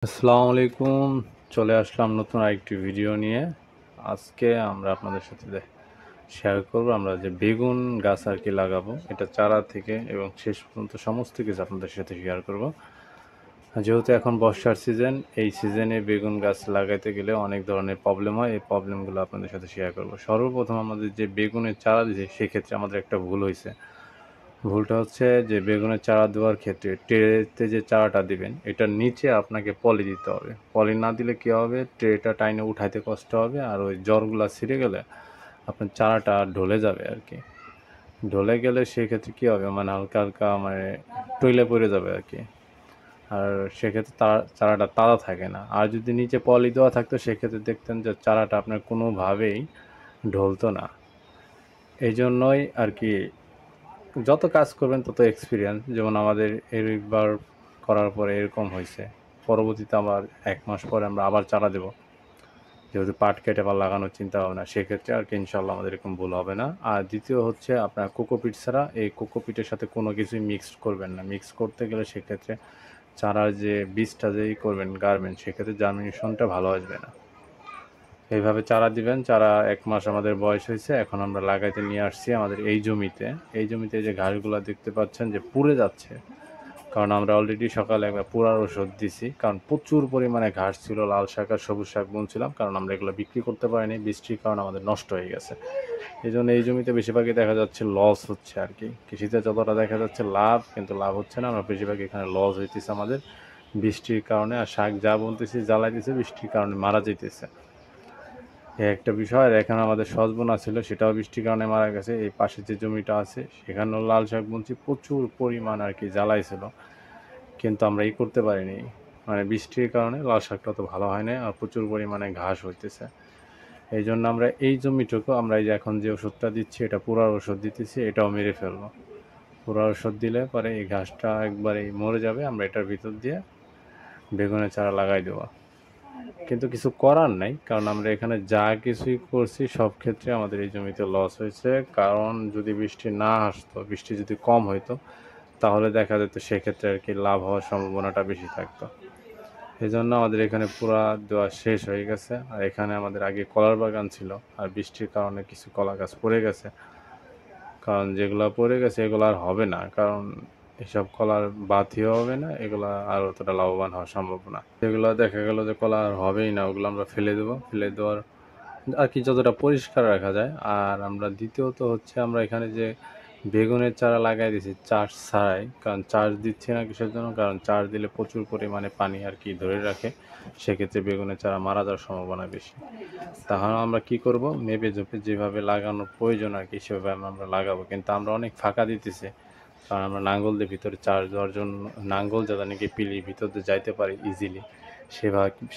আসসালামু আলাইকুম। চলে আসলাম নতুন আরেকটি ভিডিও নিয়ে। আজকে আমরা আপনাদের সাথে শেয়ার করব আমরা যে বেগুন গাছ আর কি লাগাবো, এটা চারা থেকে এবং শেষ পর্যন্ত সমস্ত কিছু আপনাদের সাথে শেয়ার করব। যেহেতু এখন বর্ষার সিজন, এই সিজনে বেগুন গাছ লাগাইতে গেলে অনেক ধরনের প্রবলেম হয়। এই প্রবলেমগুলো আপনাদের সাথে শেয়ার করব। সর্বপ্রথম আমাদের যে বেগুনের চারা দিয়েছে, সেক্ষেত্রে আমাদের একটা ভুল হয়েছে। ভুলটা হচ্ছে যে বেগুনের চারা দেওয়ার ক্ষেত্রে ট্রেতে যে চারাটা দিবেন, এটার নিচে আপনাকে পলি দিতে হবে। পলি না দিলে কী হবে, ট্রেটা টাইনে উঠাইতে কষ্ট হবে, আর ওই জড়গুলা ছিঁড়ে গেলে আপনার চারাটা ঢলে যাবে আর কি। ঢলে গেলে সেক্ষেত্রে কী হবে, মানে হালকা হালকা মানে টইলে পড়ে যাবে আর কি। আর সেক্ষেত্রে চারাটা তাজা থাকে না। আর যদি নিচে পলি দেওয়া থাকতো, সেক্ষেত্রে দেখতেন যে চারাটা আপনার কোনোভাবেই ঢলতো না। এই জন্যই আর কি যত কাজ করবেন তত এক্সপিরিয়েন্স। যেমন আমাদের একবার করার পরে এরকম হয়েছে, পরবর্তীতে আবার 1 মাস পরে আমরা আবার চারা দেব, যেহেতু পাট কেটে আবার লাগানোর চিন্তা ভাবনা। সেক্ষেত্রে আর কি ইনশাল্লাহ আমাদের এরকম ভুল হবে না। আর দ্বিতীয় হচ্ছে, আপনার কোকোপিট ছাড়া এই কোকোপিটের সাথে কোনো কিছুই মিক্সড করবেন না। মিক্স করতে গেলে সেক্ষেত্রে চারার যে বীজটা যেই করবেন গাড়বেন, সেক্ষেত্রে জার্মিনেশনটা ভালো আসবে না। এইভাবে চারা দিবেন। চারা 1 মাস আমাদের বয়স হয়েছে, এখন আমরা লাগাইতে নিয়ে আসছি আমাদের এই জমিতে। এই জমিতে যে ঘাসগুলো দেখতে পাচ্ছেন যে পুড়ে যাচ্ছে, কারণ আমরা অলরেডি সকালে একবার পোড়ার ওষুধ দিছি, কারণ প্রচুর পরিমাণে ঘাস ছিল। লাল শাক আর সবুজ শাক বুনছিলাম, কারণ আমরা এগুলো বিক্রি করতে পারিনি, বৃষ্টির কারণে আমাদের নষ্ট হয়ে গেছে। এই জন্য এই জমিতে বেশিরভাগই দেখা যাচ্ছে লস হচ্ছে আর কি। কৃষিতে যতটা দেখা যাচ্ছে লাভ, কিন্তু লাভ হচ্ছে না। আমরা বেশিরভাগ এখানে লস হইতেছে আমাদের বৃষ্টির কারণে। আর শাক যা বুনতেছি জ্বালাই দিতেছে, বৃষ্টির কারণে মারা যেতেছে। একটা বিষয়। আর এখানে আমাদের সজবোনা ছিল, সেটাও বৃষ্টির কারণে মারা গেছে। এই পাশে যে জমিটা আছে, সেখানেও লাল শাক বুনছি, প্রচুর পরিমাণ আর কি জ্বালাই ছিল, কিন্তু আমরা করতে পারিনি। মানে বৃষ্টির কারণে লাল শাকটা তো ভালো হয় না, আর প্রচুর পরিমাণে ঘাস হইতেছে। এই জন্য আমরা এই জমিটুকু আমরা এই যে এখন যে ওষুধটা দিচ্ছি, এটা পুরার ওষুধ দিতেছি, এটাও মেরে ফেলবো। পুরার ওষুধ দিলে পরে এই ঘাসটা একবারেই মরে যাবে। আমরা এটার ভিতর দিয়ে বেগুনের চারা লাগাই দেবো। কিন্তু কিছু করার নাই, কারণ আমরা এখানে যা কিছুই করছি সব ক্ষেত্রে আমাদের এই জমিতে লস হয়েছে। কারণ যদি বৃষ্টি না আসতো, বৃষ্টি যদি কম হইতো, তাহলে দেখা যেত সেক্ষেত্রে আর কি লাভ হওয়ার সম্ভাবনাটা বেশি থাকতো। এই জন্য আমাদের এখানে পুরা দেওয়া শেষ হয়ে গেছে। আর এখানে আমাদের আগে কলার বাগান ছিল, আর বৃষ্টির কারণে কিছু কলা গাছ পড়ে গেছে। কারণ যেগুলো পড়ে গেছে এগুলো আর হবে না, কারণ এসব কলার বাতিও হবে না, এগুলা আর অতটা লাভবান হওয়া সম্ভব না। যেগুলো দেখা গেল যে কলা আর হবেই না, ওগুলো আমরা ফেলে দেবো। ফেলে দেওয়ার আর কি যতটা পরিষ্কার রাখা যায়। আর আমরা দ্বিতীয়ত হচ্ছে, আমরা এখানে যে বেগুনের চারা লাগাই দিয়েছি চার্জ ছাড়াই। কারণ চার্জ দিচ্ছি না কিসের জন্য, কারণ চার্জ দিলে প্রচুর পরিমাণে পানি আর কি ধরে রাখে, সেক্ষেত্রে বেগুনের চারা মারা যাওয়ার সম্ভাবনা বেশি। তাহলে আমরা কি করব, মেপে ঝুপে যেভাবে লাগানোর প্রয়োজন আর কি সেভাবে আমরা লাগাবো। কিন্তু আমরা অনেক ফাঁকা দিতেছি, কারণ আমরা নাঙ্গল দিয়ে ভিতরে চার্জ দেওয়ার জন্য, নাঙ্গল যাতে নাকি পিলির ভিতর দিয়ে যাইতে পারে ইজিলি,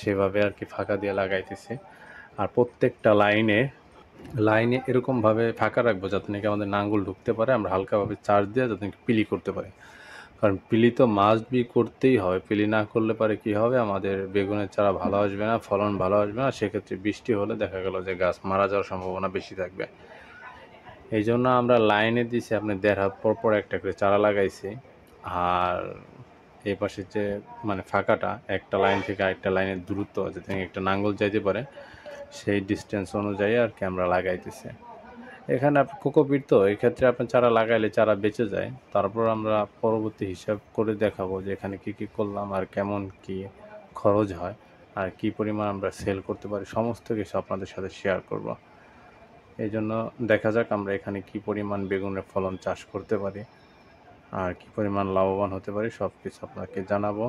সেভাবে আর কি ফাঁকা দিয়ে লাগাইতেছি। আর প্রত্যেকটা লাইনে লাইনে এরকমভাবে ফাঁকা রাখবো যাতে নাকি আমাদের নাঙ্গল ঢুকতে পারে, আমরা হালকাভাবে চার্জ দিয়ে যাতে নাকি পিলি করতে পারি। কারণ পিলি তো মাস্ট বি করতেই হবে। পিলি না করলে পারে কী হবে, আমাদের বেগুনের চারা ভালো আসবে না, ফলন ভালো আসবে না। সেক্ষেত্রে বৃষ্টি হলে দেখা গেল যে গাছ মারা যাওয়ার সম্ভাবনা বেশি থাকবে। এই জন্য আমরা লাইনে দিছি, আপনি 1.5 হাত পর পর একটা করে চারা লাগাইছি। আর এই পাশে যে মানে ফাঁকাটা, একটা লাইন থেকে আরেকটা লাইনের দূরত্ব যাতে একটা নাঙ্গল যাইতে পারে, সেই ডিস্টেন্স অনুযায়ী আর কি আমরা লাগাইতেছি। এখানে কোকোপিট তো, এক্ষেত্রে আপনি চারা লাগাইলে চারা বেঁচে যায়। তারপর আমরা পরবর্তী হিসাব করে দেখাবো যে এখানে কী কী করলাম, আর কেমন কি খরচ হয়, আর কি পরিমাণ আমরা সেল করতে পারি, সমস্ত কিছু আপনাদের সাথে শেয়ার করব। এই জন্য দেখা যাক আমরা এখানে কি পরিমাণ বেগুনের ফলন চাষ করতে পারি, আর কি পরিমাণ লাভবান হতে পারি, সব কিছু আপনাকে জানাবো।